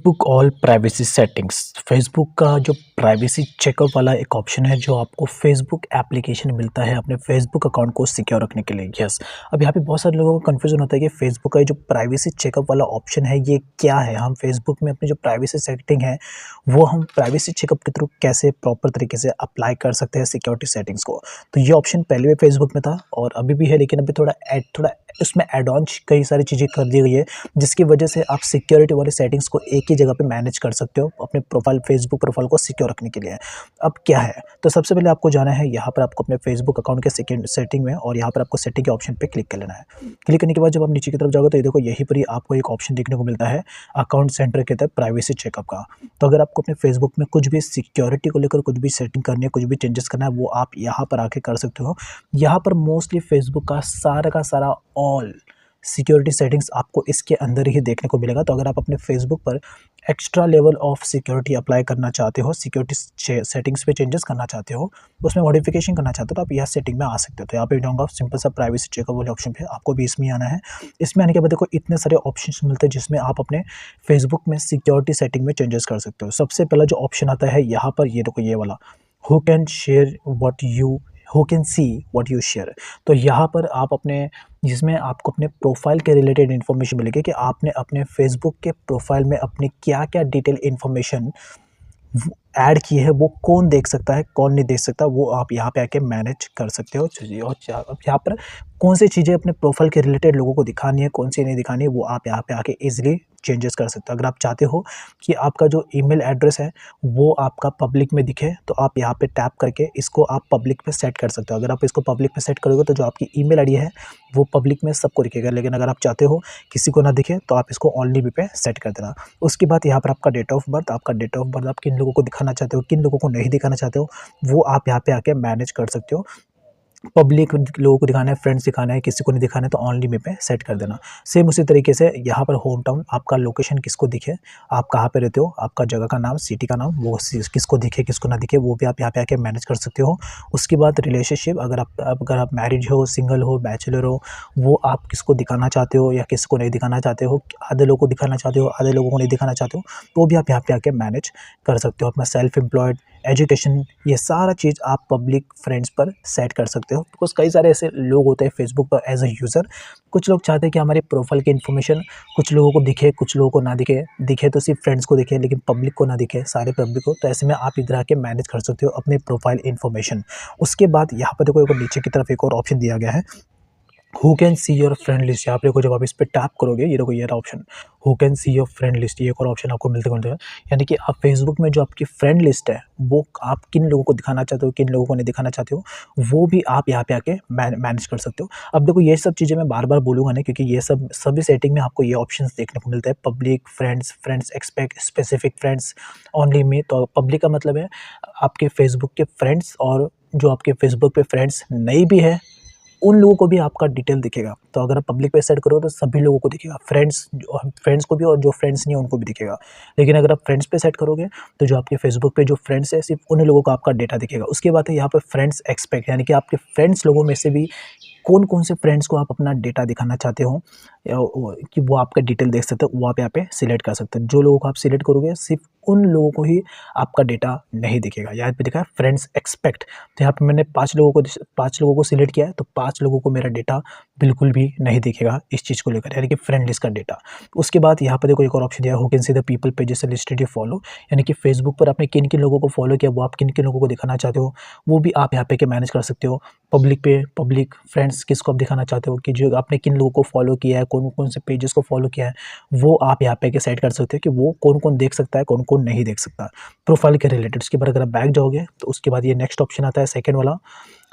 Book all privacy settings Facebook का जो privacy checkup वाला एक ऑप्शन है जो आपको फेसबुक एप्लीकेशन मिलता है अपने फेसबुक अकाउंट को सिक्योर रखने के लिए। यस, अब यहाँ पे बहुत सारे लोगों को कन्फ्यूजन होता है कि फेसबुक का ये जो प्राइवेसी चेकअप वाला ऑप्शन है ये क्या है। हम फेसबुक में अपनी जो प्राइवेसी सेटिंग है वो हम प्राइवेसी चेकअप के थ्रू कैसे प्रॉपर तरीके से अप्लाई कर सकते हैं सिक्योरिटी सेटिंग्स को। तो ये ऑप्शन पहले भी फेसबुक में था और अभी भी है, लेकिन अभी थोड़ा उसमें एड ऑन कई सारी चीज़ें कर दी गई है जिसकी वजह से आप सिक्योरिटी वाली सेटिंग्स को एक ही जगह पे मैनेज कर सकते हो अपने प्रोफाइल फेसबुक प्रोफाइल को सिक्योर रखने के लिए। अब क्या है, तो सबसे पहले आपको जाना है यहाँ पर, आपको अपने फेसबुक अकाउंट के सेकंड सेटिंग में और यहाँ पर आपको सेटिंग के ऑप्शन पे क्लिक कर लेना है। क्लिक करने के बाद जब आप नीचे की तरफ जाओगे तो ये देखो यहीं पर ही आपको एक ऑप्शन देखने को मिलता है अकाउंट सेंटर के तहत प्राइवेसी चेकअप का। तो अगर आपको अपने फेसबुक में कुछ भी सिक्योरिटी को लेकर कुछ भी सेटिंग करनी है, कुछ भी चेंजेस करना है, वो आप यहाँ पर आके कर सकते हो। यहाँ पर मोस्टली फेसबुक का सारा ऑल सिक्योरिटी सेटिंग्स आपको इसके अंदर ही देखने को मिलेगा। तो अगर आप अपने फेसबुक पर extra level of security apply करना चाहते हो, सिक्योरिटी सेटिंग्स पे चेंजेस करना चाहते हो, उसमें मॉडिफिकेशन करना चाहते हो, तो आप यह सेटिंग में आ सकते हो। तो यहाँ पे जाऊँगा सिंपल सा प्राइवेसी चेकअप वाले ऑप्शन पे, आपको भी इसमें आना है। इसमें आने के बाद देखो इतने सारे ऑप्शंस मिलते हैं जिसमें आप अपने फेसबुक में सिक्योरिटी सेटिंग में चेंजेस कर सकते हो। सबसे पहला जो ऑप्शन आता है यहाँ पर, ये देखो ये वाला, who can share what you who can see what you share. तो यहाँ पर आप अपने, जिसमें आपको अपने प्रोफाइल के रिलेटेड इन्फॉर्मेशन मिलेगी कि आपने अपने फेसबुक के प्रोफाइल में अपनी क्या क्या डिटेल इन्फॉर्मेशन ऐड की है, वो कौन देख सकता है कौन नहीं देख सकता, वो आप यहाँ पे आके मैनेज कर सकते हो। चलिए, और अब यहाँ पर कौन सी चीज़ें अपने प्रोफाइल के रिलेटेड लोगों को दिखानी है, कौन सी नहीं दिखानी है, वो आप यहाँ पे आके इजीली चेंजेस कर सकते हो। अगर आप चाहते हो कि आपका जो ईमेल एड्रेस है वो आपका पब्लिक में दिखे तो आप यहाँ पे टैप करके इसको आप पब्लिक पे सेट कर सकते हो। अगर आप इसको पब्लिक पे सेट करोगे तो जो आपकी ईमेल आईडी है वो पब्लिक में सबको दिखेगा, लेकिन अगर आप चाहते हो किसी को ना दिखे तो आप इसको ओनली पे सेट कर देना। उसके बाद यहाँ पर आपका डेट ऑफ बर्थ आप किन लोगों को दिखाना चाहते हो, किन लोगों को नहीं दिखाना चाहते हो, वो आप यहाँ पे आके मैनेज कर सकते हो। पब्लिक लोगों को दिखाना है, फ्रेंड्स दिखाना है, किसी को नहीं दिखाना है तो ओनली मी पे सेट कर देना। सेम उसी तरीके से यहाँ पर होम टाउन, आपका लोकेशन किसको दिखे, आप कहाँ पे रहते हो, आपका जगह का नाम, सिटी का नाम, वो किसको दिखे किसको ना दिखे, वो भी आप यहाँ पे आके मैनेज कर सकते हो। उसके बाद रिलेशनशिप, अगर आप मैरिज हो, सिंगल हो, बैचलर हो, वो आप किसको दिखाना चाहते हो या किसको नहीं दिखाना चाहते हो, आधे लोगों को दिखाना चाहते हो, आधे लोगों को नहीं दिखाना चाहते हो, तो भी आप यहाँ पे आके मैनेज कर सकते हो। अपना सेल्फ एम्प्लॉयड, एजुकेशन, ये सारा चीज़ आप पब्लिक फ्रेंड्स पर सेट कर सकते हो। बिकॉज़ कई सारे ऐसे लोग होते हैं फेसबुक पर एज अ यूज़र, कुछ लोग चाहते हैं कि हमारे प्रोफाइल की इन्फॉर्मेशन कुछ लोगों को दिखे, कुछ लोगों को ना दिखे, दिखे तो सिर्फ फ्रेंड्स को दिखे लेकिन पब्लिक को ना दिखे, सारे पब्लिक को। तो ऐसे में आप इधर आके मैनेज कर सकते हो अपने प्रोफाइल इन्फॉर्मेशन। उसके बाद यहाँ पर देखो एक नीचे की तरफ एक और ऑप्शन दिया गया है, who can see your friend list. यहाँ पे देखो जब आप इस पर टैप करोगे, ये देखो ये रहा option, who can see your friend list, ये एक और ऑप्शन आपको मिलते हैं। यानी कि आप फेसबुक में जो आपकी फ्रेंड लिस्ट है वो आप किन लोगों को दिखाना चाहते हो, किन लोगों को नहीं दिखाना चाहते हो, वो भी आप यहाँ पे आके मैनेज कर सकते हो। अब देखो ये सब चीज़ें मैं बार बार बोलूँगा नहीं, क्योंकि ये सब सभी सेटिंग में आपको ये ऑप्शन देखने को मिलता है, public, friends, friends expect, specific friends, only me. तो पब्लिक का मतलब है आपके फेसबुक के फ्रेंड्स, और जो आपके फेसबुक पे फ्रेंड्स नहीं भी है उन लोगों को भी आपका डिटेल दिखेगा। तो अगर आप पब्लिक पे सेट करोगे तो सभी लोगों को दिखेगा, फ्रेंड्स को भी, और जो फ्रेंड्स नहीं है उनको भी दिखेगा। लेकिन अगर आप फ्रेंड्स पे सेट करोगे तो जो आपके फेसबुक पे जो फ्रेंड्स है सिर्फ उन्हीं लोगों को आपका डेटा दिखेगा। उसके बाद है यहाँ पे फ्रेंड्स एक्सपेक्ट, यानी कि आपके फ्रेंड्स लोगों में से भी कौन कौन से फ्रेंड्स को आप अपना डेटा दिखाना चाहते हो कि वो आपका डिटेल देख सकते हो, वो आप यहाँ पे सिलेक्ट कर सकते हैं। जो लोगों को आप सिलेक्ट करोगे सिर्फ उन लोगों को ही आपका डेटा नहीं दिखेगा। यहाँ पे दिखा है फ्रेंड्स एक्सपेक्ट, तो यहाँ पे मैंने 5 लोगों को सिलेक्ट किया है, तो 5 लोगों को मेरा डेटा बिल्कुल भी नहीं दिखेगा इस चीज़ को लेकर, यानी कि फ्रेंड लिस्ट का डेटा। उसके बाद यहाँ पर देखो एक और ऑप्शन दिया है, who can see the people pages listed you follow, यानी कि फेसबुक पर आपने किन किन लोगों को फॉलो किया, वो आप किन किन लोगों को दिखाना चाहते हो, वो भी आप यहाँ पे मैनेज कर सकते हो। पब्लिक फ्रेंड्स किसको आप दिखाना चाहते हो, कि जो आपने किन लोगों को फॉलो किया है, कौन कौन से पेजेस को फॉलो किया है, वो आप यहाँ पे सेट कर सकते हो कि वो कौन कौन देख सकता है, कौन कौन नहीं देख सकता प्रोफाइल के रिलेटेड। उसके बाद अगर आप बैक जाओगे तो उसके बाद ये नेक्स्ट ऑप्शन आता है सेकंड वाला,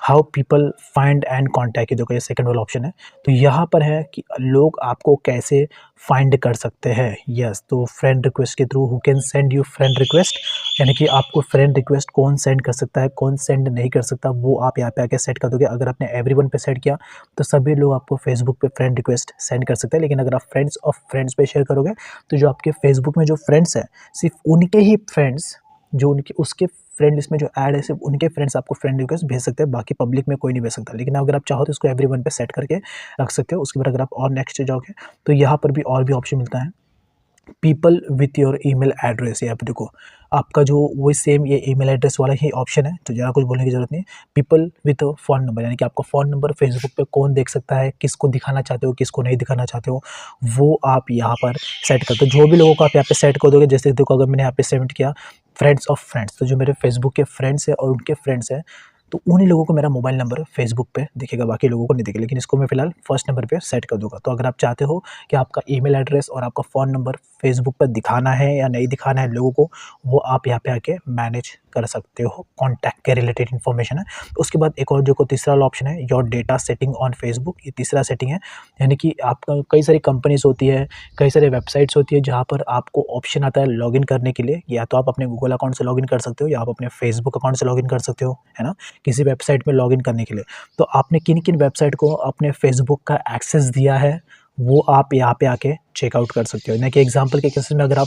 how people find and contact. देखो ये सेकंड वाला ऑप्शन है, तो यहाँ पर है कि लोग आपको कैसे फाइंड कर सकते हैं। यस, तो फ्रेंड रिक्वेस्ट के through, who can send you friend request, यानी कि आपको फ्रेंड रिक्वेस्ट कौन सेंड कर सकता है, कौन सेंड नहीं कर सकता, वो आप यहाँ पे आके सेट कर दोगे। अगर आपने एवरीवन पे सेट किया तो सभी लोग आपको फेसबुक पे फ्रेंड रिक्वेस्ट सेंड कर सकते हैं, लेकिन अगर आप फ्रेंड्स ऑफ फ्रेंड्स पे शेयर करोगे तो जो आपके फेसबुक में जो फ्रेंड्स हैं सिर्फ उनके ही फ्रेंड्स, जो उनके उसके फ्रेंड लिस्ट में जो ऐड है सिर्फ उनके फ्रेंड्स आपको फ्रेंड रिक्वेस्ट भेज सकते हैं, बाकी पब्लिक में कोई नहीं भेज सकता। लेकिन अगर आप चाहो तो इसको एवरीवन पे सेट करके रख सकते हो। उसके बाद अगर आप और नेक्स्ट जाओगे तो यहाँ पर भी और भी ऑप्शन मिलता है, people with your email address, यहाँ पे देखो आपका जो वही सेम ये ईमेल एड्रेस वाला ही ऑप्शन है, तो ज़्यादा कुछ बोलने की ज़रूरत नहीं है। पीपल विथ फ़ोन नंबर, यानी कि आपका फ़ोन नंबर फेसबुक पे कौन देख सकता है, किसको दिखाना चाहते हो, किसको नहीं दिखाना चाहते हो, वो आप यहाँ पर सेट कर दो। जो भी लोगों को आप यहाँ पे सेट कर दोगे, जैसे देखो अगर मैंने यहाँ पे सेट किया फ्रेंड्स ऑफ फ्रेंड्स, तो जो मेरे फेसबुक के फ्रेंड्स हैं और उनके फ्रेंड्स हैं, तो उन्हीं लोगों को मेरा मोबाइल नंबर फेसबुक पे दिखेगा, बाकी लोगों को नहीं दिखेगा। लेकिन इसको मैं फिलहाल फर्स्ट नंबर पे सेट कर दूँगा। तो अगर आप चाहते हो कि आपका ईमेल एड्रेस और आपका फ़ोन नंबर फेसबुक पर दिखाना है या नहीं दिखाना है लोगों को, वो आप यहाँ पे आके मैनेज कर सकते हो, कॉन्टैक्ट के रिलेटेड इन्फॉर्मेशन है। उसके बाद एक और जो को तीसरा वाला ऑप्शन है, your data setting on Facebook, ये तीसरा सेटिंग है। यानी कि आपका कई सारी कंपनीज़ होती है, कई सारी वेबसाइट्स होती है जहाँ पर आपको ऑप्शन आता है लॉगिन करने के लिए, या तो आप अपने गूगल अकाउंट से लॉगिन कर सकते हो या आप अपने फेसबुक अकाउंट से लॉगिन कर सकते हो, है ना? किसी वेबसाइट में लॉगिन करने के लिए। तो आपने किन-किन वेबसाइट को अपने फेसबुक का एक्सेस दिया है, वो आप यहाँ पे आके चेकआउट कर सकते हो। यानी कि एग्ज़ाम्पल के केसेस में अगर आप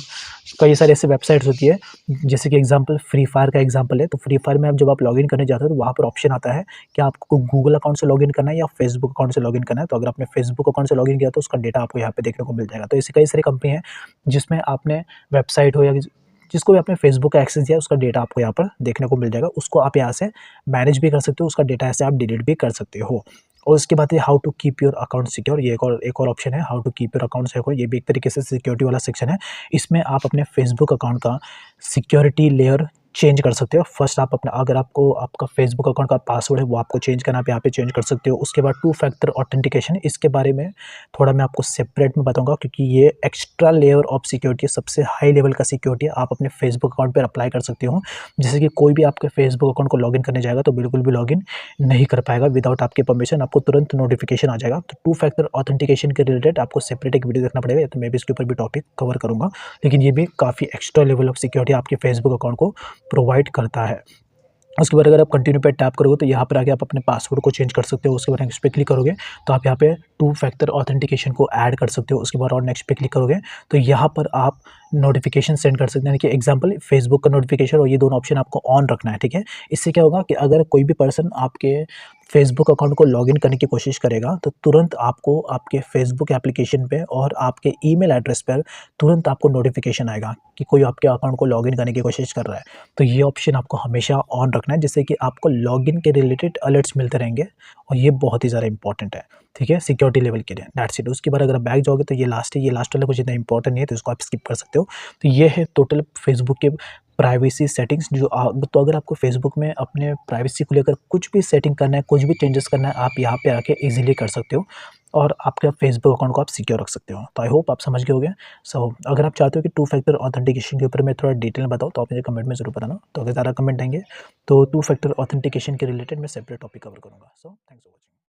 कई सारी ऐसी वेबसाइट्स होती है, जैसे कि एग्ज़ाम्पल फ्री फायर का एग्ज़ाम्पल है, तो फ्री फायर में आप जब आप लॉगिन करने जाते हो तो वहाँ पर ऑप्शन आता है कि आपको गूगल अकाउंट से लॉगिन करना है या फेसबुक अकाउंट से लॉगिन करना है। तो अगर आपने फेसबुक अकाउंट से लॉगिन किया तो उसका डेटा आपको यहाँ पे देखने को मिल जाएगा। तो ऐसी कई सारी कंपनी है जिसमें आपने वेबसाइट हो या जिसको भी आपने फेसबुक का एक्सेस दिया है, उसका डेटा आपको यहाँ पर देखने को मिल जाएगा। उसको आप यहाँ से मैनेज भी कर सकते हो, उसका डेटा ऐसे आप डिलीट भी कर सकते हो। और उसके बाद है how to keep your account secure, ये एक और ऑप्शन है, how to keep your account secure. ये भी एक तरीके से सिक्योरिटी वाला सेक्शन है। इसमें आप अपने फेसबुक अकाउंट का सिक्योरिटी लेयर चेंज कर सकते हो। फर्स्ट आप अपना, अगर आपको आपका फेसबुक अकाउंट का पासवर्ड है वो आपको चेंज करना है, आप यहाँ पे चेंज कर सकते हो। उसके बाद टू फैक्टर ऑथेंटिकेशन, इसके बारे में थोड़ा मैं आपको सेपरेट में बताऊंगा, क्योंकि ये एक्स्ट्रा लेयर ऑफ सिक्योरिटी है, सबसे हाई लेवल का सिक्योरिटी है। आप अपने फेसबुक अकाउंट पर अप्लाई कर सकते हो। जैसे कि कोई भी आपके फेसबुक अकाउंट को लॉगिन करने जाएगा तो बिल्कुल भी लॉगिन नहीं कर पाएगा विदाउट आपकी परमिशन, आपको तुरंत नोटिफिकेशन आ जाएगा। तो टू फैक्टर ऑथेंटिकेशन के रिलेटेड आपको सेपरेट एक वीडियो देखना पड़ेगा, तो मैं भी इसके ऊपर भी टॉपिक कवर करूँगा। लेकिन ये भी काफ़ी एक्स्ट्रा लेवल ऑफ सिक्योरिटी आपके फेसबुक अकाउंट को प्रोवाइड करता है। उसके बाद अगर आप कंटिन्यू पे टैप करोगे तो यहाँ पर आके आप अपने पासवर्ड को चेंज कर सकते हो। उसके बाद नेक्स्ट पे क्लिक करोगे तो आप यहाँ पे टू फैक्टर ऑथेंटिकेशन को ऐड कर सकते हो। उसके बाद और नेक्स्ट पे क्लिक करोगे तो यहाँ पर आप नोटिफिकेशन सेंड कर सकते हैं, यानी कि एग्जांपल फेसबुक का नोटिफिकेशन, और ये दोनों ऑप्शन आपको ऑन रखना है, ठीक है। इससे क्या होगा कि अगर कोई भी पर्सन आपके फेसबुक अकाउंट को लॉगिन करने की कोशिश करेगा तो तुरंत आपको आपके फेसबुक एप्लीकेशन पे और आपके ईमेल एड्रेस पर तुरंत आपको नोटिफिकेशन आएगा कि कोई आपके अकाउंट को लॉगिन करने की कोशिश कर रहा है। तो ये ऑप्शन आपको हमेशा ऑन रखना है, जिससे कि आपको लॉगिन के रिलेटेड अलर्ट्स मिलते रहेंगे, और ये बहुत ही ज़्यादा इंपॉर्टेंट है, ठीक है, सिक्योरिटी लेवल के लिए। That's it. उसके बाद अगर आप बैक जाओगे तो ये लास्ट है, ये लास्ट वाला कुछ इतना इंपॉर्टेंट नहीं है, तो इसको आप स्किप कर सकते हो। तो ये है टोटल फेसबुक के प्राइवेसी सेटिंग्स, जो तो अगर आपको फेसबुक में अपने प्राइवेसी को लेकर कुछ भी सेटिंग करना है, कुछ भी चेंजेस करना है, आप यहाँ पे आके ईजिली कर सकते हो और आपके फेसबुक अकाउंट को आप सिक्योर रख सकते हो। तो आई होप आप समझ गए होंगे। सो अगर आप चाहते हो कि टू फैक्टर ऑथेंटिकेशन के ऊपर मैं थोड़ा डिटेल में बताऊँ तो आप मुझे कमेंट में ज़रूर बताना। तो अगर ज़्यादा कमेंट आएंगे तो टू फैक्टर ऑथेंटिकेशन के रिलेटेड मैं सेपरेट टॉपिक कवर करूँगा। So thanks for watching.